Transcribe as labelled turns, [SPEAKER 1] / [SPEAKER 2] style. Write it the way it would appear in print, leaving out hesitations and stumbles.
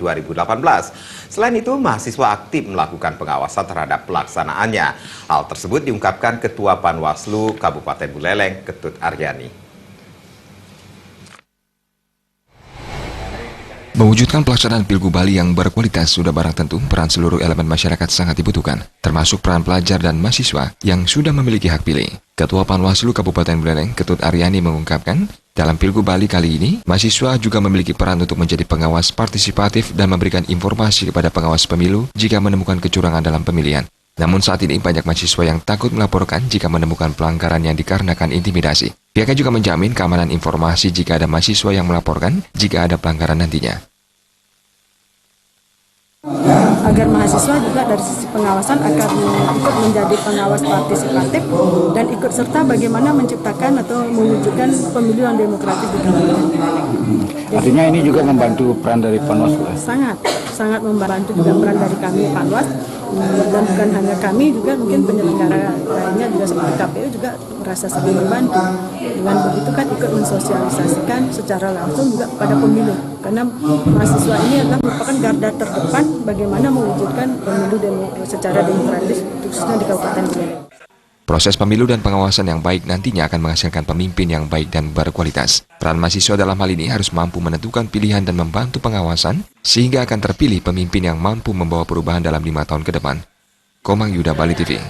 [SPEAKER 1] 2018. Selain itu, mahasiswa aktif melakukan pengawasan terhadap pelaksanaannya. Hal tersebut diungkapkan Ketua Panwaslu Kabupaten Buleleng, Ketut Aryani.
[SPEAKER 2] Mewujudkan pelaksanaan Pilgub Bali yang berkualitas sudah barang tentu peran seluruh elemen masyarakat sangat dibutuhkan, termasuk peran pelajar dan mahasiswa yang sudah memiliki hak pilih. Ketua Panwaslu Kabupaten Buleleng, Ketut Aryani mengungkapkan, dalam Pilgub Bali kali ini, mahasiswa juga memiliki peran untuk menjadi pengawas partisipatif dan memberikan informasi kepada pengawas pemilu jika menemukan kecurangan dalam pemilihan. Namun saat ini banyak mahasiswa yang takut melaporkan jika menemukan pelanggaran yang dikarenakan intimidasi. Pihaknya juga menjamin keamanan informasi jika ada mahasiswa yang melaporkan jika ada pelanggaran nantinya.
[SPEAKER 3] Agar mahasiswa juga dari sisi pengawasan akan ikut menjadi pengawas partisipatif dan ikut serta bagaimana menciptakan atau mewujudkan pemilu yang demokratis di Kabupaten Buleleng.
[SPEAKER 4] Artinya ini juga membantu peran dari Panwas?
[SPEAKER 3] Sangat membantu juga peran dari kami Panwas, dan bukan hanya kami, juga mungkin penyelenggara lainnya juga seperti KPU juga merasa sangat membantu. Dengan begitu kan ikut mensosialisasikan secara langsung juga pada pemilu, karena mahasiswa ini adalah merupakan garda terdepan bagaimana mewujudkan pemilu secara demokratis khususnya di Kabupaten Buleleng.
[SPEAKER 2] Proses pemilu dan pengawasan yang baik nantinya akan menghasilkan pemimpin yang baik dan berkualitas. Peran mahasiswa dalam hal ini harus mampu menentukan pilihan dan membantu pengawasan, sehingga akan terpilih pemimpin yang mampu membawa perubahan dalam 5 tahun ke depan. Komang Yuda, Bali TV.